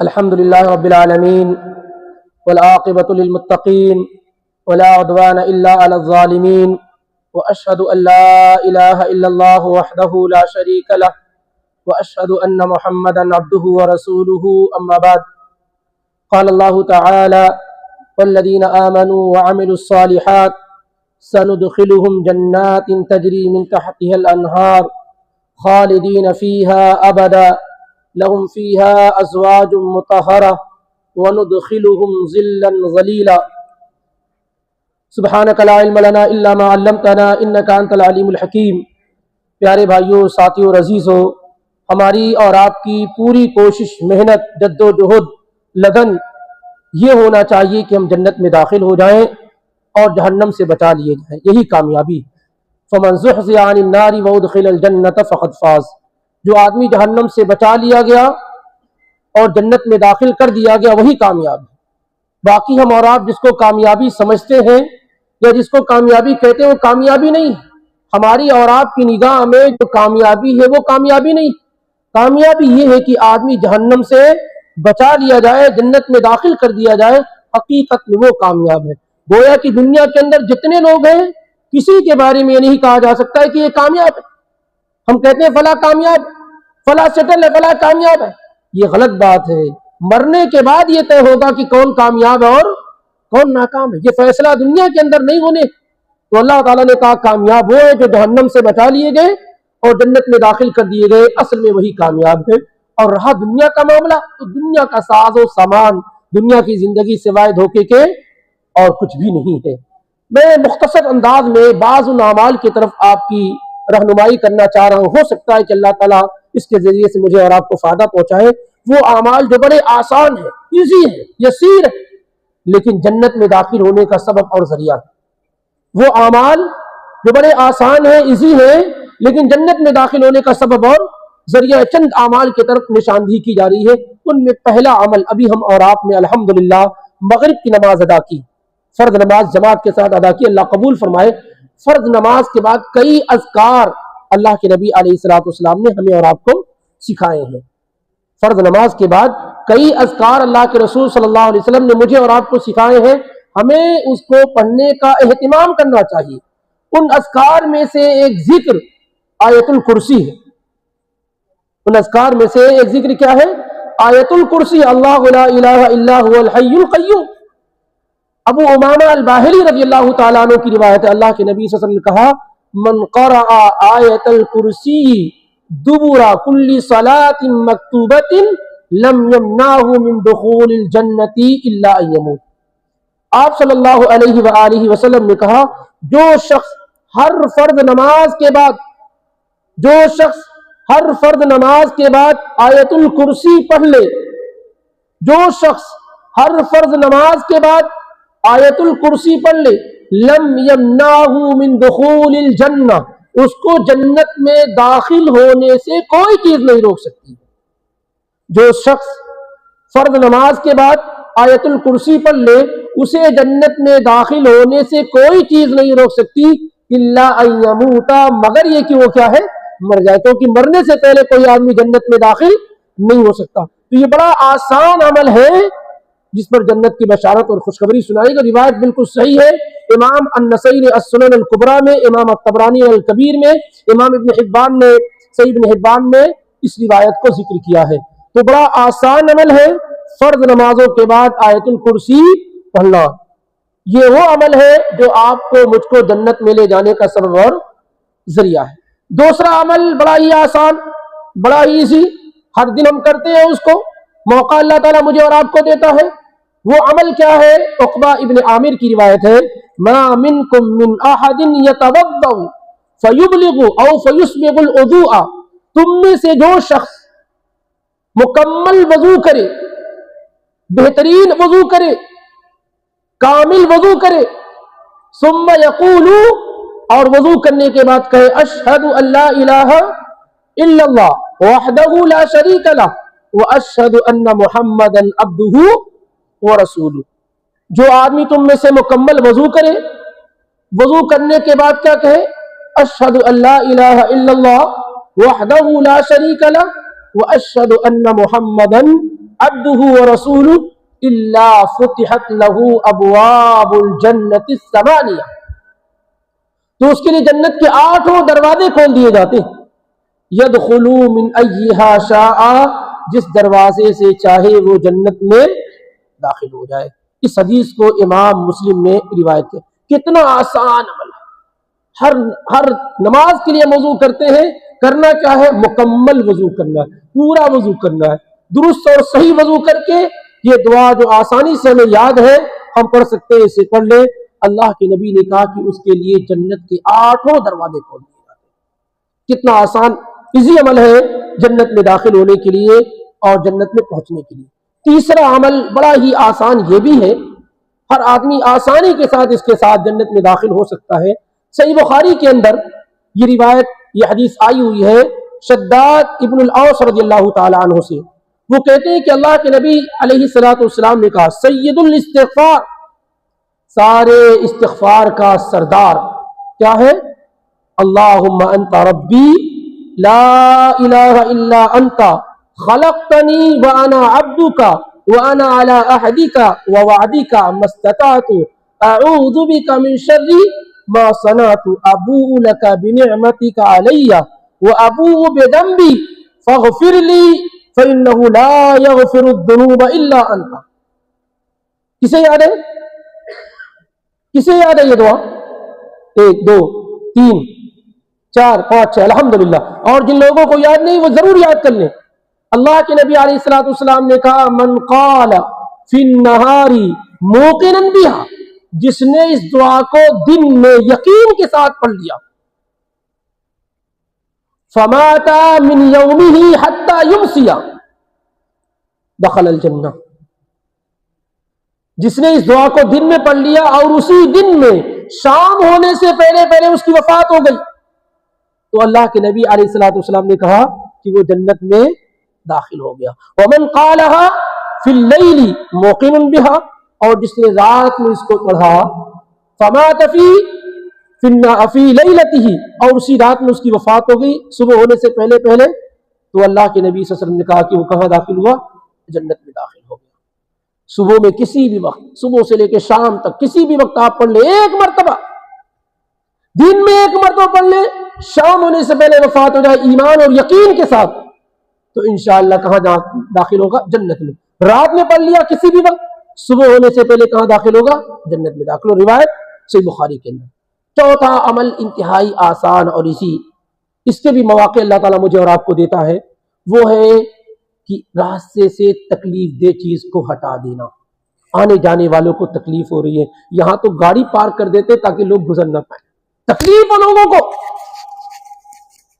الحمد للہ رب العالمین والعاقبۃ للمتقین ولا عدوان الا علی الظالمین واشهد ان لا الہ الا اللہ وحدہ لا شریک لہ واشهد ان محمدا عبدہ ورسولہ اما بعد قال اللہ تعالی والذین آمنوا وعملوا الصالحات سندخلهم جنات تجری من تحتها الانہار خالدین فیہا ابدا لهم فيها ازواج مطهرة وندخلهم ظلا ظليلا سبحانك لا علم لنا الا ما علمتنا انك انت العليم الحكيم۔ پیارے بھائیوں، ساتھیوں اور عزیزوں، ہماری اور آپ کی پوری کوشش، محنت، جد و جہد، لگن یہ ہونا چاہیے کہ ہم جنت میں داخل ہو جائیں اور جہنم سے بچا لیے جائیں، یہی کامیابی۔ فمن زحزح عن النار وادخل الجنة فقد فاز۔ جو آدمی جہنم سے بچا لیا گیا اور جنت میں داخل کر دیا گیا وہی کامیاب ہے۔ باقی ہم اور آپ جس کو کامیابی سمجھتے ہیں یا جس کو کامیابی کہتے ہیں وہ کامیابی نہیں ہے۔ ہماری اور آپ کی نگاہ میں جو کامیابی ہے وہ کامیابی نہیں۔ کامیابی یہ ہے کہ آدمی جہنم سے بچا لیا جائے، جنت میں داخل کر دیا جائے، حقیقت میں وہ کامیاب ہے۔ گویا کہ دنیا کے اندر جتنے لوگ ہیں کسی کے بارے میں یہ نہیں کہا جا سکتا ہے کہ یہ کامیاب ہے۔ ہم کہتے ہیں فلاں کامیاب، فلاں سیٹل ہے، فلاں کامیاب ہے، یہ غلط بات ہے۔ مرنے کے بعد یہ طے ہوگا کہ کون کامیاب ہے اور کون ناکام ہے۔ یہ فیصلہ دنیا کے اندر نہیں ہونے۔ تو اللہ تعالیٰ نے کہا کامیاب وہ ہے جو جہنم سے بچا لیے گئے اور جنت میں داخل کر دیے گئے، اصل میں وہی کامیاب ہے۔ اور رہا دنیا کا معاملہ تو دنیا کا ساز و سامان، دنیا کی زندگی سوائے دھوکے کے اور کچھ بھی نہیں ہے۔ میں مختصر انداز میں بعض ان اعمال کی طرف آپ کی رہنمائی کرنا چاہ رہا ہوں۔ ہو سکتا ہے کہ اللہ تعالیٰ اس کے ذریعے سے مجھے اور آپ کو فائدہ پہنچائے۔ وہ اعمال جو بڑے آسان ہیں، ایزی ہے، یسیر ہے، لیکن جنت میں داخل ہونے کا سبب اور ذریعہ ہے۔ وہ اعمال جو بڑے آسان ہیں، ایزی ہیں، لیکن جنت میں داخل ہونے کا سبب اور ذریعہ، چند اعمال کی طرف نشاندہی کی جا رہی ہے۔ ان میں پہلا عمل ابھی ہم اور آپ نے الحمدللہ مغرب کی نماز ادا کی، فرض نماز جماعت کے ساتھ ادا کی، اللہ قبول فرمائے۔ فرض نماز کے بعد کئی اذکار اللہ کے نبی علیہ الصلوۃ والسلام نے ہمیں اور آپ کو سکھائے ہیں۔ فرض نماز کے بعد کئی اذکار اللہ کے رسول صلی اللہ علیہ وسلم نے مجھے اور آپ کو سکھائے ہیں، ہمیں اس کو پڑھنے کا اہتمام کرنا چاہیے۔ ان اذکار میں سے ایک ذکر آیت الکرسی ہے۔ ان اذکار میں سے ایک ذکر کیا ہے؟ آیت الکرسی، اللہ لا الہ الا هو الحی القیوم۔ ابو امامہ الباہلی رضی اللہ تعالیٰ عنہ کی روایت ہے، اللہ کے نبی صلی اللہ علیہ وسلم نے کہا من قرأ آیت الکرسی دبر کل صلاۃ مکتوبۃ لم یمنعہ من دخول الجنۃ الا ان یموت۔ آپ صلی اللہ علیہ وآلہ وسلم نے کہا جو شخص ہر فرض نماز کے بعد آیت الکرسی پڑھ لے، جو شخص ہر فرض نماز کے بعد آیت الکرسی پڑھ لے، لم یمنعہ من دخول الجنہ، اس کو جنت میں داخل ہونے سے کوئی چیز نہیں روک سکتی۔ جو شخص فرض نماز کے بعد آیت الکرسی پڑھ لے، اسے جنت میں داخل ہونے سے کوئی چیز نہیں روک سکتی الا ان یموت، مگر یہ کہ وہ کیا ہے؟ مر جائے، کیونکہ مرنے سے پہلے کوئی آدمی جنت میں داخل نہیں ہو سکتا۔ تو یہ بڑا آسان عمل ہے جس پر جنت کی بشارت اور خوشخبری سنائی گئی۔ روایت بالکل صحیح ہے، امام النسائی نے السنن الکبریٰ میں، امام الطبرانی الکبیر میں، امام ابن حبان نے صحیح ابن حبان میں اس روایت کو ذکر کیا ہے۔ تو بڑا آسان عمل ہے فرض نمازوں کے بعد آیت الکرسی پڑھنا۔ یہ وہ عمل ہے جو آپ کو مجھ کو جنت میں لے جانے کا سبب اور ذریعہ ہے۔ دوسرا عمل بڑا ہی آسان، بڑا ہی ایزی، ہر دن ہم کرتے ہیں، اس کو موقع اللہ تعالیٰ مجھے اور آپ کو دیتا ہے۔ وہ عمل کیا ہے؟ عقبہ ابن عامر کی روایت ہے ما منکم من احد یتوضأ فیبلغ او فیسبغ الوضوء، تم میں سے جو شخص مکمل وضو کرے، بہترین وضو کرے، کامل وضو کرے، ثم یقول، اور وضو کرنے کے بعد کہے اشہد ان لا الہ الا اللہ وحدہ لا شریک لہ واشہد ان محمدا عبدہ ورسولہ۔ جو آدمی تم میں سے مکمل وضو کرے، وضو کرنے کے بعد کیا کہے؟ اشہد ان لا الہ الا اللہ وحدہ لا شریک لہ واشہد ان محمدا عبده ورسوله الا فتحت له ابواب الجنة الثمانية، تو اس کے لیے جنت کے 8 دروازے کھول دیے جاتے ہیں. يدخل من أيها شاء، جس دروازے سے چاہے وہ جنت میں داخل ہو جائے. اس حدیث کو امام مسلم نے روایت ہے. کتنا آسان عمل ہے. ہر نماز کے لیے وضو کرتے ہیں، کرنا کیا ہے؟ مکمل وضو کرنا ہے، پورا وضو کرنا ہے. درست اور صحیح وضو کر کے یہ دعا جو آسانی سے ہمیں یاد ہے ہم پڑھ سکتے ہیں، اسے پڑھ لیں. اللہ کے نبی نے کہا کہ اس کے لیے جنت کے 8 دروازے کھول دیے جاتے ہیں. کتنا آسان ایزی عمل ہے جنت میں داخل ہونے کے لیے اور جنت میں پہنچنے کے لیے. تیسرا عمل بڑا ہی آسان یہ بھی ہے، ہر آدمی آسانی کے ساتھ اس کے ساتھ جنت میں داخل ہو سکتا ہے. صحیح بخاری کے اندر یہ روایت، یہ حدیث آئی ہوئی ہے شداد ابن الاوس رضی اللہ تعالی عنہ سے. وہ کہتے ہیں کہ اللہ کے نبی علیہ الصلوۃ والسلام نے کہا سید الاستغفار، سارے استغفار کا سردار کیا ہے؟ اللہم انت ربی لا الہ الا انت خلقتنی وانا عبدک وانا علی عہدک ووعدک ما استطعت اعوذ بک من شر ما صنعت ابوء لک بنعمتک علی وابوء بذنبی فاغفر لی فانہ لا یغفر الذنوب الا انت. کسے یاد ہے؟ کسے یاد ہے یہ دعا؟ 1 2 3 4 5 6 الحمدللہ. اور جن لوگوں کو یاد نہیں وہ ضرور یاد کر لیں. اللہ کے نبی علیہ الصلوۃ والسلام نے کہا من قال فی النہار موقنا بها، جس نے اس دعا کو دن میں یقین کے ساتھ پڑھ لیا، فمات من یومه حتى یمسی دخل الجنہ، جس نے اس دعا کو دن میں پڑھ لیا اور اسی دن میں شام ہونے سے پہلے پہلے اس کی وفات ہو گئی، تو اللہ کے نبی علیہ الصلوۃ والسلام نے کہا کہ وہ جنت میں داخل ہو گیا. ومن قالها فی اللیل موقنا بها، اور جس نے رات میں اس کو پڑھا فمات فی لیلتہ، اور اسی رات میں اس کی وفات ہو گئی صبح ہونے سے پہلے پہلے، تو اللہ کے نبی صلی اللہ علیہ وسلم نے کہا کہ وہ کہاں داخل ہوا؟ جنت میں داخل ہو گیا. صبح میں کسی بھی وقت، صبح سے لے کے شام تک کسی بھی وقت آپ پڑھ لیں 1 مرتبہ، دن میں 1 مرتبہ پڑھ لیں، شام ہونے سے پہلے وفات ہو جائے ایمان اور یقین کے ساتھ، تو انشاءاللہ کہاں داخل ہوگا؟ جنت میں. رات میں پڑھ لیا کسی بھی وقت، صبح ہونے سے پہلے کہاں داخل ہوگا؟ جنت میں داخل ہو. روایت صحیح بخاری کے اندر. چوتھا عمل انتہائی آسان اور اسی، اس کے بھی مواقع اللہ تعالیٰ مجھے اور آپ کو دیتا ہے، وہ ہے کہ راستے سے تکلیف دہ چیز کو ہٹا دینا. آنے جانے والوں کو تکلیف ہو رہی ہے، یہاں تو گاڑی پارک کر دیتے تاکہ لوگ گزر نہ پائیں، تکلیف ہو لوگوں کو،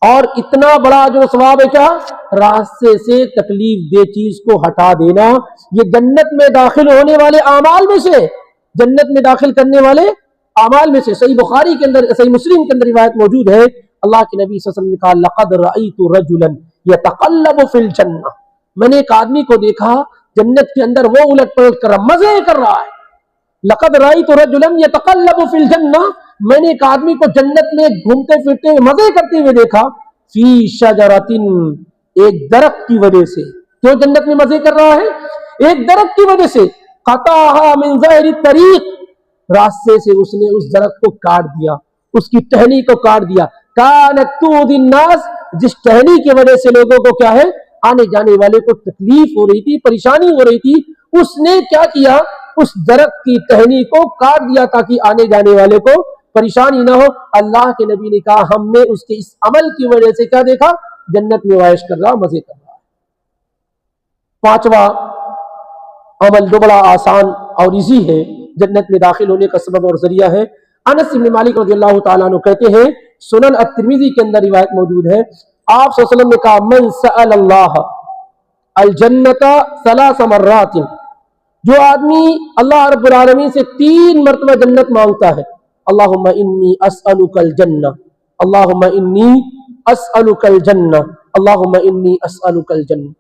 اور اتنا بڑا جو ثواب ہے کیا؟ راستے سے تکلیف دہ چیز کو ہٹا دینا. یہ جنت میں داخل ہونے والے اعمال میں سے، جنت میں داخل کرنے والے اعمال میں سے. صحیح بخاری کے اندر، صحیح مسلم کے اندر روایت موجود ہے، اللہ کے نبی صلی اللہ علیہ وسلم نے کہا لقد رأیت رجلا یتقلب فی الجنہ، میں نے ایک آدمی کو دیکھا جنت کے اندر وہ الٹ پلٹ کر رہا، مزے کر رہا ہے. لقد رأیت رجلا یتقلب فی الجنہ، میں نے ایک آدمی کو جنت میں گھومتے پھرتے ہوئے مزے کرتے ہوئے دیکھا، فی شجرۃ، ایک درخت کی وجہ سے. کیوں جنت میں مزے کر رہا ہے؟ ایک درخت کی وجہ سے. قطعها من ظاہر الطریق، راستے سے اس نے اس درخت کو کاٹ دیا، اس کی ٹہنی کو کاٹ دیا. کانت تؤذی الناس، جس ٹہنی کی وجہ سے لوگوں کو کیا ہے؟ آنے جانے والے کو تکلیف ہو رہی تھی، پریشانی ہو رہی تھی. اس نے کیا کیا؟ اس درخت کی ٹہنی کو کاٹ دیا تاکہ آنے جانے والے کو پریشانی نہ ہو. اللہ کے نبی نے کہا ہم نے اس کے اس عمل کی وجہ سے کیا دیکھا؟ جنت میں عائش کر رہا، مزے کر رہا. پانچواں عمل جو بڑا آسان اور ایزی ہے، جنت میں داخل ہونے کا سبب اور ذریعہ ہے. انس بن مالک رضی اللہ تعالیٰ عنہ کہتے ہیں، سنن الترمذی کے اندر روایت موجود ہے، آپ صلی اللہ علیہ وسلم نے کہا من سأل اللہ الجنت 3 مرات، جو آدمی اللہ رب العالمین سے 3 مرتبہ جنت مانگتا ہے، اللہم انی اسألک الجنہ، اللہم انی اسألک الجنہ، اللہم انی اسألک الجنہ.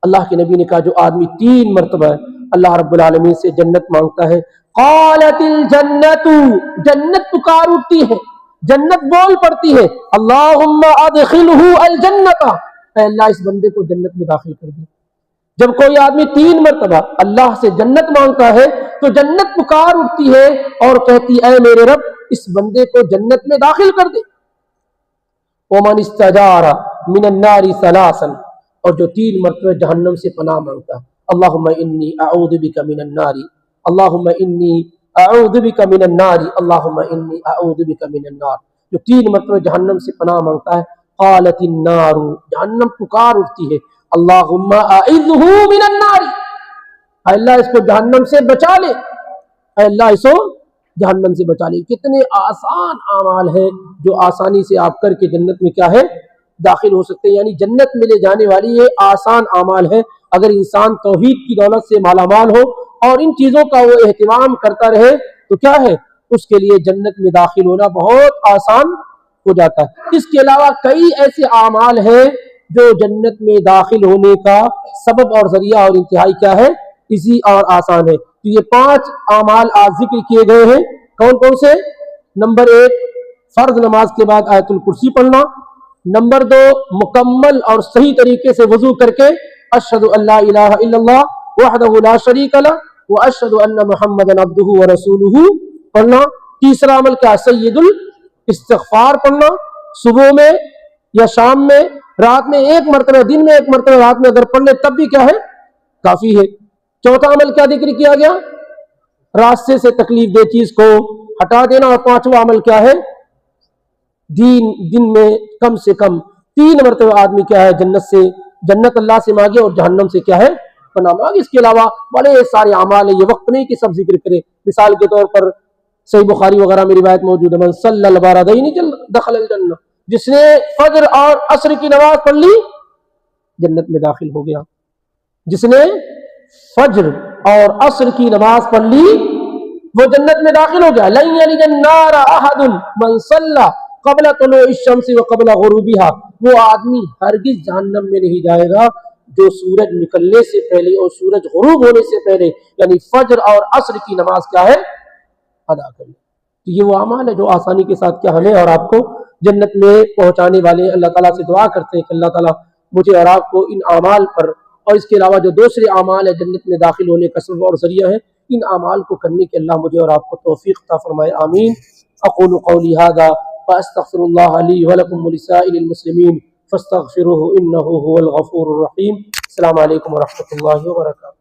اللہ کے نبی نے کہا جو آدمی 3 مرتبہ اللہ رب العالمین سے جنت مانگتا ہے، قالت الجنت، جنت پکار اٹھتی ہے، جنت بول پڑتی ہے، اللہم ادخلہ الجنت، اے اللہ اس بندے کو جنت میں داخل کر دے. جب کوئی آدمی 3 مرتبہ اللہ سے جنت مانگتا ہے تو جنت پکار اٹھتی ہے اور کہتی اے میرے رب اس بندے کو جنت میں داخل کر دے۔ ومن استجار من النار ثلاثا، اور جو 3 مرتبہ جہنم سے پناہ مانگتا اللہم انی اعوذ بک من النار، اللہم انی اعوذ بک من النار، اللہم انی اعوذ بک من النار، جو 3 مرتبہ جہنم سے پناہ مانگتا ہے قالت النار، جہنم پکار اٹھتی ہے اللہم اعذہ من النار، اے اللہ اس کو جہنم سے بچا لے، اے اللہ اس کو جہنم سے بچا لے۔ کتنے آسان اعمال ہیں جو آسانی سے آپ کر کے جنت میں کیا ہے داخل ہو سکتے ہیں، یعنی جنت میں لے جانے والی یہ آسان اعمال ہے۔ اگر انسان توحید کی دولت سے مالا مال ہو اور ان چیزوں کا وہ اہتمام کرتا رہے تو کیا ہے اس کے لیے جنت میں داخل ہونا بہت آسان ہو جاتا ہے۔ اس کے علاوہ کئی ایسے اعمال ہیں جو جنت میں داخل ہونے کا سبب اور ذریعہ اور انتہائی کیا ہے ایزی اور آسان ہے۔ تو یہ 5 اعمال آج ذکر کیے گئے ہیں، کون کون سے؟ نمبر 1 فرض نماز کے بعد آیت الکرسی پڑھنا، نمبر 2 مکمل اور صحیح طریقے سے وضو کر کے اشہد ان لا الہ الا اللہ وحدہ لا شریک لہ واشہد ان محمدا عبدہ ورسولہ پڑھنا، تیسرا عمل کیا سید الاستغفار پڑھنا، صبح میں یا شام میں، رات میں 1 مرتبہ، دن میں 1 مرتبہ، رات میں اگر پڑھ لے تب بھی کیا ہے کافی ہے۔ چوتھا عمل کیا ذکر کیا گیا؟ راستے سے تکلیف دہ چیز کو ہٹا دینا، اور 5واں عمل کیا ہے دن میں کم سے کم 3 مرتبہ آدمی کیا ہے جنت اللہ سے مانگے اور جہنم سے کیا ہے پناہ مانگے۔ اس کے علاوہ بڑے سارے اعمال ہیں، یہ وقت نہیں کہ سب ذکر کریں۔ مثال کے طور پر صحیح بخاری وغیرہ میں روایت موجود ہے من صلی الباردین دخل الجنہ، جس نے فجر اور عصر کی نماز پڑھ لی جنت میں داخل ہو گیا، جس نے فجر اور عصر کی نماز پڑھ لی وہ جنت میں داخل ہو گیا۔ لن یلج النار احد من صلی قبل طلوع الشمس وقبل غروبها، وہ آدمی ہرگز جہنم میں نہیں جائے گا جو سورج نکلنے سے پہلے اور سورج غروب ہونے سے پہلے یعنی فجر اور عصر کی نماز کیا ہے ادا کر لے۔ تو یہ وہ اعمال ہے جو آسانی کے ساتھ کیا ہمیں اور آپ کو جنت میں پہنچانے والے۔ اللہ تعالیٰ سے دعا کرتے ہیں کہ اللہ تعالیٰ مجھے اور آپ کو ان اعمال پر اور اس کے علاوہ جو دوسرے اعمال ہیں جنت میں داخل ہونے کا سبب اور ذریعہ ہے، ان اعمال کو کرنے کے اللہ مجھے اور آپ کو توفیق عطا فرمائے، آمین۔ اقول قولی ھذا واستغفر اللہ لی ولکم ولسائر المسلمین فاستغفروہ انہ هو الغفور الرحیم۔ السلام علیکم ورحمۃ اللہ وبرکاتہ۔